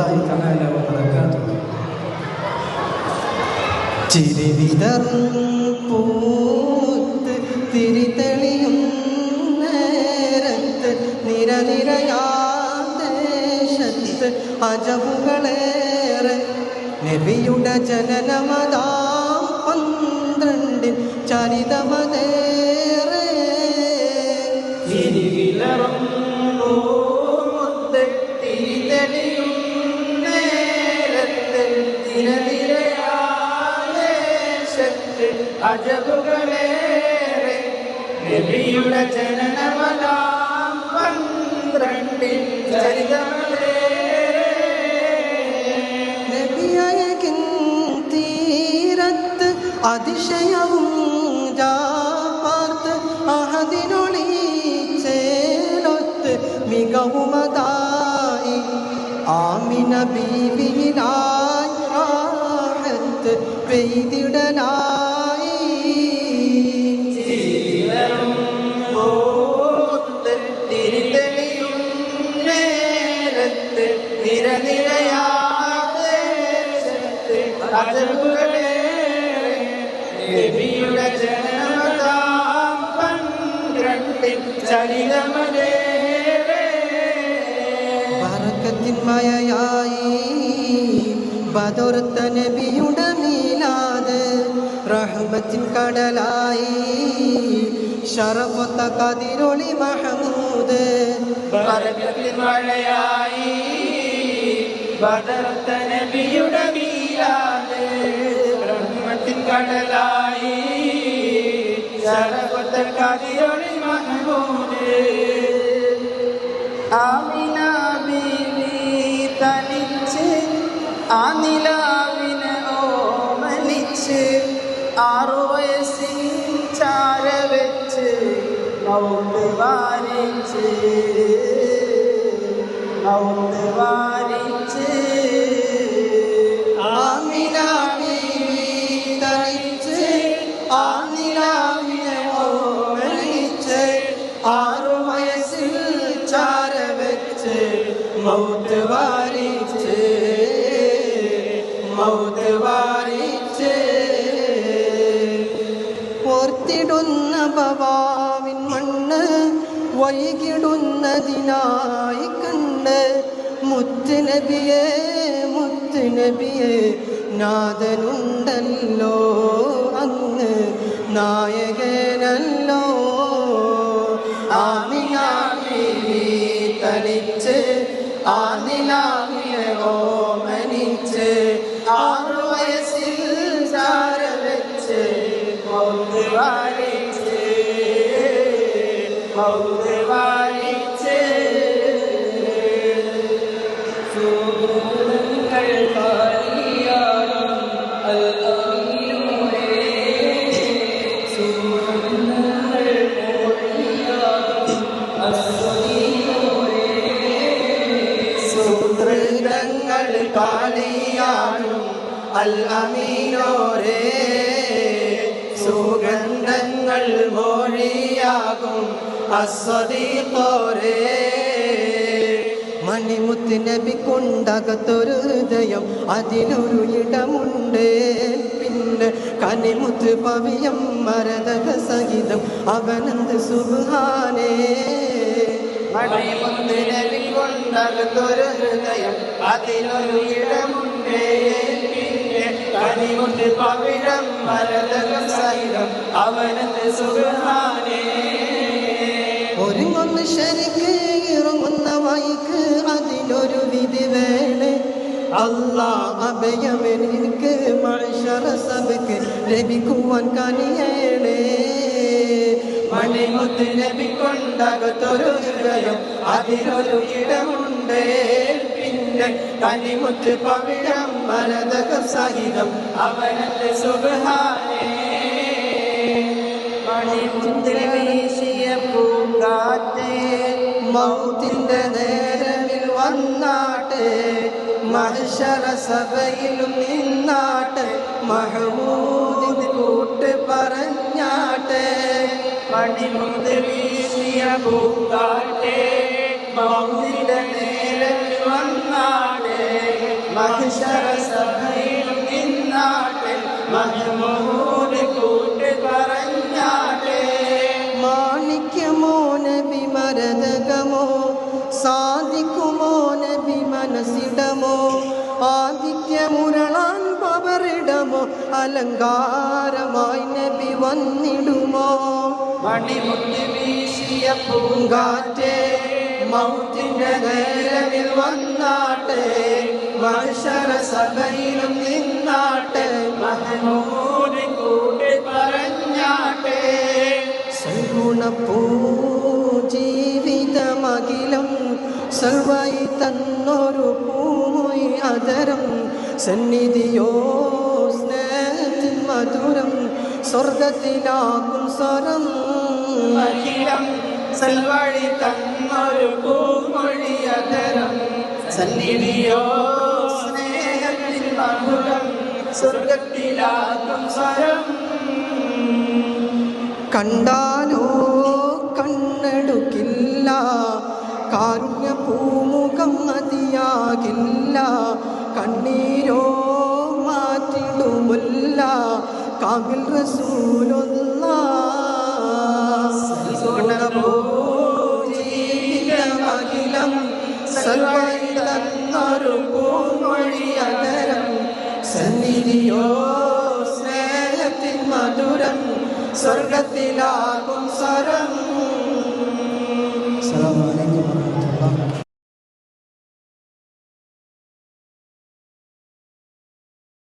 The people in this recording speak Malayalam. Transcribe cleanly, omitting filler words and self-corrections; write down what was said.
വറഹ്മത്തുള്ളാഹി തആല വബറകാതുഹു. ചിരി വിതറും പൂത്ത് തിരിതെളിയും നേരത്ത് നിരനിരയാദേശത്ത് അജബുകളേറെ നബിയുടെ ജനനമതാം 12 ചരിതമതേറെ. ചിരിവിലറും പൂത്ത് തിരിതെളിയും നേരത്ത് നിരനിരയാദേശത്ത് അജബുകളേറെ നബിയുടെ ജനനമതാം 12 ചരിതമതേറെ. നബിയഴകിൻ തീരത്ത് അതിശയവും ജാപ്പാർത്ത് അഹദിനൊളി ചേലൊത്ത് മികവുമതായി ആമിന ബീവിയിലായി റാഹത്ത് പെയ്തിടലായി. ചിരിവിലറും പൂത്ത് തിരിതെളിയും നേരത്ത് നിരനിരയാദേശത്ത് അജബുകളേറെ നബിയുടെ ജനനമതാം 12 ചരിതമതേറെ. ബറക്കത്തിൻ മഴയായി ബദറുത്ത നബിയുടെ മീലാദ് റഹ്മത്തിൻ കടലായി ശറഫത്ത കതിരൊളി മഹമൂദ്. ബറക്കത്തിൻ മഴയായി ബദറുത്ത നബിയുടെ മീലാദ് റഹ്മത്തിൻ കടലായി ശറഫത്ത കതിരൊളി മഹമൂദ്. ആമിന ബീവി തനിച്ച് ആ നിലാവിനെ ഓമനിച്ച് 6 വയസ്സിൻ ചാര വെച്ച് മൗത്ത് വാരിച്ച് ആമിന ബീവി തനിച്ച് ആ നിലാവിനെ ഓമനിച്ച് 6 വയസ്സിൽ ചാര വെച്ച് മൗത്ത് വാരിച്ച് ഓർത്തിടുന്ന ബവാവിൻ മണ്ണ് വൈകിടുന്നതിനായി കണ്ട് മുത്ത് നബിയെ നാഥനുണ്ടല്ലോ അങ്ങ് നായകനല്ലോ. ആമിന ബീവി തനിച്ച് ആ നിലാവിനെ ഓമനിച്ച് 6 വയസ്സിൽ ചാര വെച്ച് മൗത്ത് വാരിച്ച് സുഗന്ധങ്ങൾ പാടിയാടും അൽഅമീനൂരേ സുഗന്ധങ്ങൾ പാടിയാടും അസ്വദീനൂരേ സുഗന്ധങ്ങൾ പാടിയാടും അൽഅമീനൂരേ സുഗന്ധങ്ങൾ മൊഴിയാകും അസ്വദീഖോരേ. മണിമുത്ത് നബിക്കുണ്ടകത്തൊരു ഹൃദയം അതിലൊരു ഇടമുണ്ട്. പിന്നെ കനിമുത്ത് പവിയം മരതക സഹിതം അവനന്ത് സുബ്ഹാനേ. മണിമുത്ത് നബിക്കുണ്ടകത്തൊരു ഹൃദയം അതിലൊരു ഇടമുണ്ട്. കനിമുത്ത് പവിഴം മരതക സഹിതം അവനന്ത് സുബ്ഹാനേ. ഒരുങ്ങൊന്ന് ശരിക്ക് ഇറങ്ങുന്ന വൈക്ക് അതിലൊരു വിധി വേണേ. അല്ലാ അഭയമെനിക്ക് മഅ്ശറ സബക്ക് ലഭിക്കുവാൻ കനിയേണേ. മണിമുത്ത് നബിക്കുണ്ടകത്തൊരു ഹൃദയം അതിലൊരു ഇടമുണ്ട്. പിന്നെ കനിമുത്ത് പവിഴം മരതക സഹിതം അവനന്ത് സുബ്ഹാനേ. മണിമുത്ത് വീശിയ പൂങ്കാറ്റേ മൗത്തിന്റെ നേരമിൽ വന്നാട്ടെ മഹ്ശറ സഭയിലും നിന്നാട്ടെ മഹമൂദിന്റെ കൂട്ട് പറഞ്ഞാട്ടെ. മണിമുത്ത് വീശിയ പൂങ്കാറ്റേ മൗലിദ നേരം വന്നാടേ മഹ്ശറ സഭയിലും നിന്നാട്ടെ മഹ്മൂദ് കൂട്ട് പറഞ്ഞാട്ടെ മാണിക്യമോ നബി മരതകമോ സാധിക്കുമോ നബി മനസ്സിടമോ ആദിത്യമുരളാൻ പവറിടമോ അലങ്കാരമായി നബി വന്നിടുമോ മണിമുട്ടി വീശിയ പൂങ്കാറ്റേ മൗത്തിന്റെ നേരമിൽ വന്നാട്ടെ മഹ്ശറ സഭയിലും നിന്നാട്ടെ മഹ്മൂദ് കൂട്ട് പറഞ്ഞാട്ടെ സൽഗുണപ്പൂ ജീവിതമകിലം സർവൈ തന്നൊരു പൂമൊയ് അതരം സന്നിധിയോ സ്നേഹത്തിൻ മധുരം സ്വർഗത്തിലാകും സ്വരം അഖിലം സൽവഴി തന്നൊരു പൂമൊഴിയതരം സന്നിധിയോ സ്നേഹത്തിൻ മധുരം സ്വർഗത്തിലാകും സ്വരം കണ്ടാലോ കണ്ണെടുക്കില്ല കാരുണ്യ പൂമുഖം മതിയാകില്ല കണ്ണീരോ മാറ്റിടുമില്ല കാമിൽ റസൂലുള്ള ജീവിതമഖിലം സർവൈതന്നൊരു പൂമൊഴിയതരം സന്നിധിയോ സ്നേഹത്തിൻ മധുരം സ്വർഗത്തിലാകും സ്വരം